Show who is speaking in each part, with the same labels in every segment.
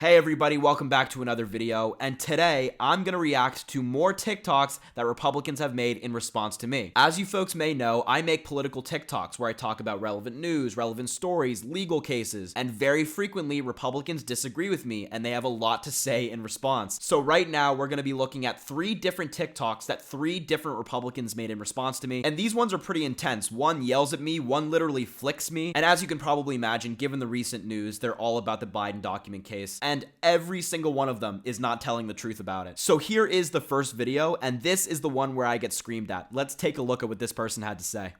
Speaker 1: Hey everybody, welcome back to another video, and today I'm going to react to more TikToks that Republicans have made in response to me. As you folks may know, I make political TikToks where I talk about relevant news, relevant stories, legal cases, and very frequently Republicans disagree with me and they have a lot to say in response. So right now we're going to be looking at 3 different TikToks that 3 different Republicans made in response to me, and these ones are pretty intense. One yells at me, one literally flicks me, and as you can probably imagine, given the recent news, they're all about the Biden document case. And every single one of them is not telling the truth about it. So here is the first video, and this is the one where I get screamed at. Let's take a look at what this person had to say.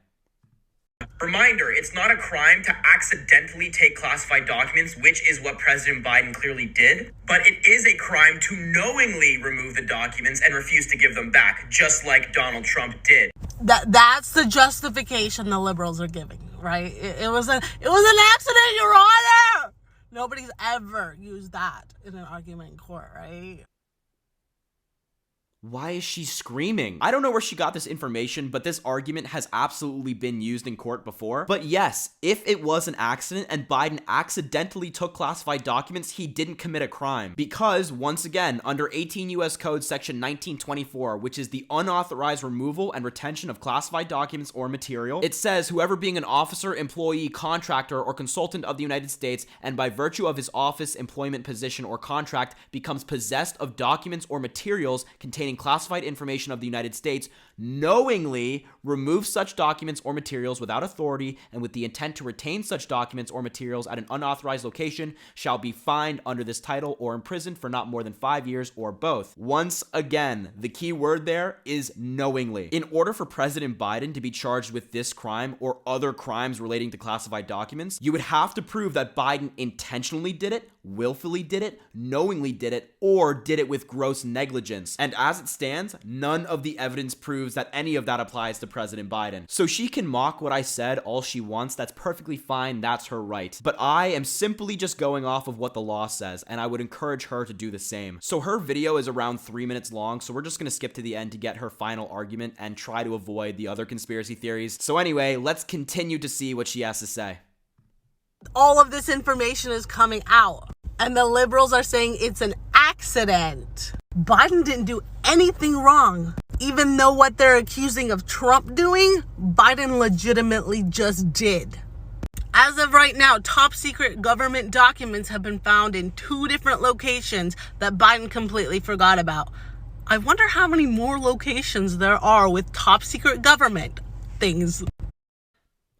Speaker 2: Reminder, it's not a crime to accidentally take classified documents, which is what President Biden clearly did, but it is a crime to knowingly remove the documents and refuse to give them back, just like Donald Trump did.
Speaker 3: That's the justification the liberals are giving, right? It was an accident, Your Honor! Nobody's ever used that in an argument in court, right?
Speaker 1: Why is she screaming? I don't know where she got this information, but this argument has absolutely been used in court before. But yes, if it was an accident and Biden accidentally took classified documents, he didn't commit a crime. Because, once again, under 18 U.S. Code section 1924, which is the unauthorized removal and retention of classified documents or material, it says whoever being an officer, employee, contractor, or consultant of the United States, and by virtue of his office, employment, position, or contract, becomes possessed of documents or materials containing classified information of the United States, knowingly remove such documents or materials without authority and with the intent to retain such documents or materials at an unauthorized location, shall be fined under this title or imprisoned for not more than 5 years or both. Once again, the key word there is knowingly. In order for President Biden to be charged with this crime or other crimes relating to classified documents, you would have to prove that Biden intentionally did it, willfully did it, knowingly did it, or did it with gross negligence. And as it stands, none of the evidence proves that any of that applies to President Biden. So she can mock what I said all she wants. That's perfectly fine. That's her right. But I am simply just going off of what the law says, and I would encourage her to do the same. So her video is around 3 minutes long, so we're just going to skip to the end to get her final argument and try to avoid the other conspiracy theories. So anyway, let's continue to see what she has to say.
Speaker 3: All of this information is coming out, and the liberals are saying it's an accident. Biden didn't do anything wrong. Even though what they're accusing of Trump doing, Biden legitimately just did. As of right now, top secret government documents have been found in 2 different locations that Biden completely forgot about. I wonder how many more locations there are with top secret government things.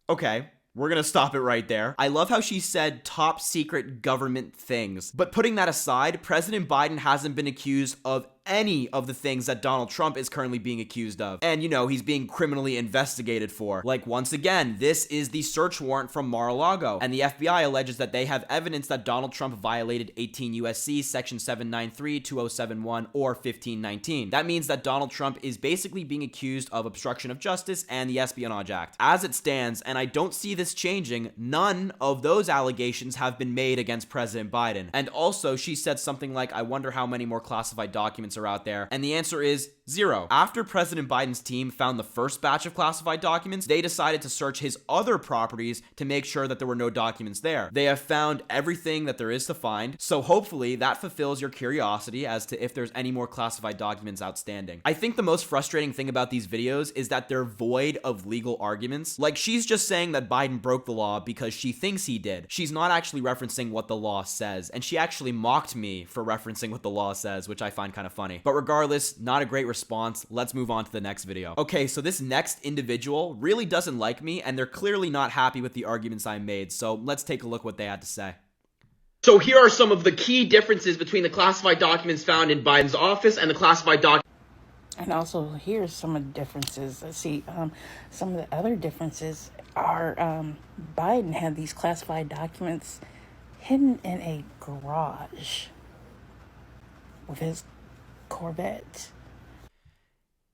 Speaker 1: Okay. We're gonna stop it right there. I love how she said top secret government things. But putting that aside, President Biden hasn't been accused of any of the things that Donald Trump is currently being accused of. And, you know, he's being criminally investigated for. Like, once again, this is the search warrant from Mar-a-Lago, and the FBI alleges that they have evidence that Donald Trump violated 18 U.S.C. section 793, 2071, or 1519. That means that Donald Trump is basically being accused of obstruction of justice and the Espionage Act. As it stands, and I don't see this changing, none of those allegations have been made against President Biden. And also, she said something like, I wonder how many more classified documents are out there, and the answer is 0. After President Biden's team found the first batch of classified documents, they decided to search his other properties to make sure that there were no documents there. They have found everything that there is to find, so hopefully that fulfills your curiosity as to if there's any more classified documents outstanding. I think the most frustrating thing about these videos is that they're void of legal arguments. Like, she's just saying that Biden broke the law because she thinks he did. She's not actually referencing what the law says, and she actually mocked me for referencing what the law says, which I find kind of funny. But regardless, not a great response. Let's move on to the next video. Okay, so this next individual really doesn't like me, and they're clearly not happy with the arguments I made, so let's take a look what they had to say.
Speaker 4: So here are some of the key differences between the classified documents found in Biden's office and the classified documents.
Speaker 5: And also, here's some of the differences. Let's see, some of the other differences are Biden had these classified documents hidden in a garage with his Corvette.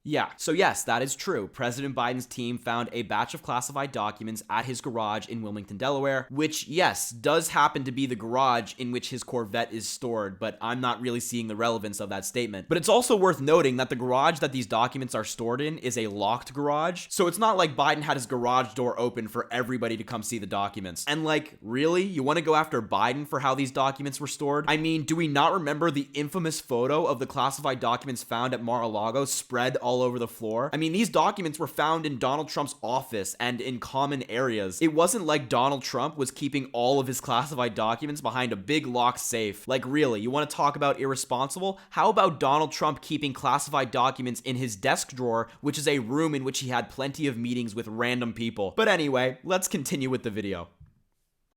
Speaker 1: Yeah, so yes, that is true. President Biden's team found a batch of classified documents at his garage in Wilmington, Delaware, which, yes, does happen to be the garage in which his Corvette is stored, but I'm not really seeing the relevance of that statement. But it's also worth noting that the garage that these documents are stored in is a locked garage, so it's not like Biden had his garage door open for everybody to come see the documents. And like, really? You want to go after Biden for how these documents were stored? I mean, do we not remember the infamous photo of the classified documents found at Mar-a-Lago spread all over the floor? I mean, these documents were found in Donald Trump's office and in common areas. It wasn't like Donald Trump was keeping all of his classified documents behind a big locked safe. Like, really, you want to talk about irresponsible? How about Donald Trump keeping classified documents in his desk drawer, which is a room in which he had plenty of meetings with random people? But anyway, let's continue with the video.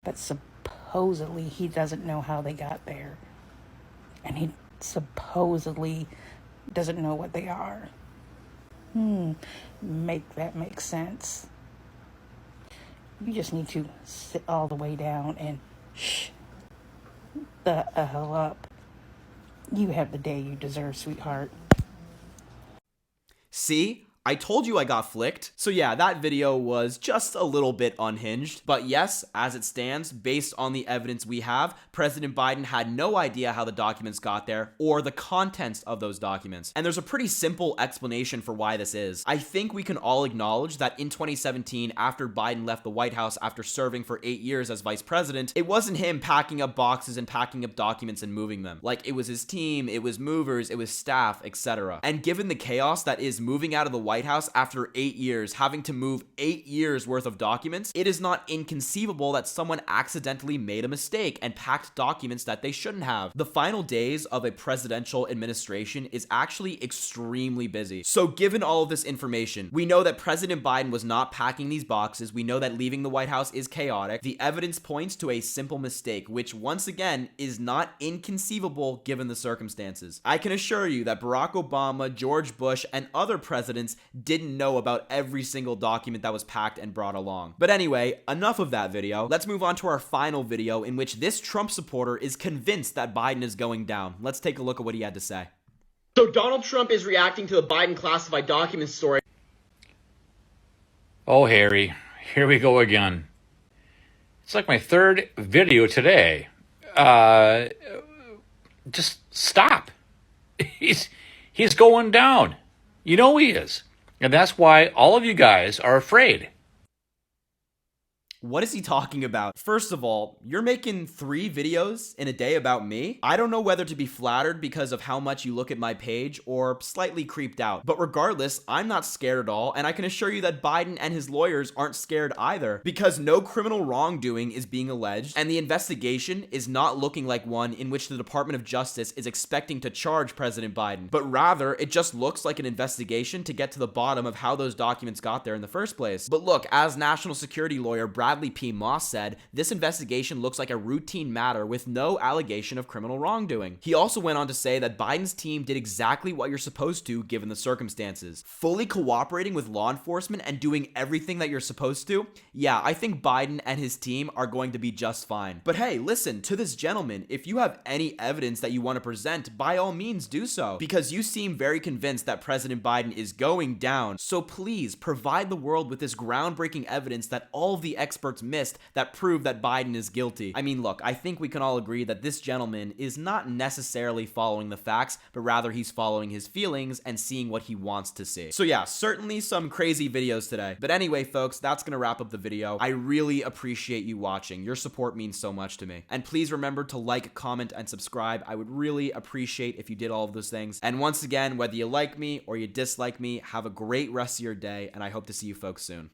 Speaker 5: But supposedly he doesn't know how they got there. And he supposedly doesn't know what they are. Make that make sense. You just need to sit all the way down and shh the hell up. You have the day you deserve, sweetheart.
Speaker 1: See? I told you I got flicked. So yeah, that video was just a little bit unhinged. But yes, as it stands, based on the evidence we have, President Biden had no idea how the documents got there or the contents of those documents. And there's a pretty simple explanation for why this is. I think we can all acknowledge that in 2017, after Biden left the White House after serving for 8 years as vice president, it wasn't him packing up boxes and packing up documents and moving them. Like, it was his team, it was movers, it was staff, etc. And given the chaos that is moving out of the White House after 8 years, having to move 8 years worth of documents, it is not inconceivable that someone accidentally made a mistake and packed documents that they shouldn't have. The final days of a presidential administration is actually extremely busy. So given all of this information, we know that President Biden was not packing these boxes. We know that leaving the White House is chaotic. The evidence points to a simple mistake, which once again is not inconceivable given the circumstances. I can assure you that Barack Obama, George Bush, and other presidents didn't know about every single document that was packed and brought along. But anyway, enough of that video. Let's move on to our final video in which this Trump supporter is convinced that Biden is going down. Let's take a look at what he had to say.
Speaker 4: So Donald Trump is reacting to the Biden classified documents story.
Speaker 6: Oh, Harry, here we go again. It's like my third video today. Just stop. He's going down. You know he is. And that's why all of you guys are afraid.
Speaker 1: What is he talking about? First of all, you're making 3 videos in a day about me? I don't know whether to be flattered because of how much you look at my page or slightly creeped out. But regardless, I'm not scared at all, and I can assure you that Biden and his lawyers aren't scared either, because no criminal wrongdoing is being alleged, and the investigation is not looking like one in which the Department of Justice is expecting to charge President Biden, but rather it just looks like an investigation to get to the bottom of how those documents got there in the first place. But look, as national security lawyer Bradley P. Moss said, this investigation looks like a routine matter with no allegation of criminal wrongdoing. He also went on to say that Biden's team did exactly what you're supposed to given the circumstances. Fully cooperating with law enforcement and doing everything that you're supposed to? Yeah, I think Biden and his team are going to be just fine. But hey, listen, to this gentleman, if you have any evidence that you want to present, by all means do so, because you seem very convinced that President Biden is going down. So please provide the world with this groundbreaking evidence that all of the experts missed that prove that Biden is guilty. I mean, look, I think we can all agree that this gentleman is not necessarily following the facts, but rather he's following his feelings and seeing what he wants to see. So yeah, certainly some crazy videos today. But anyway, folks, that's gonna wrap up the video. I really appreciate you watching. Your support means so much to me. And please remember to like, comment, and subscribe. I would really appreciate if you did all of those things. And once again, whether you like me or you dislike me, have a great rest of your day, and I hope to see you folks soon.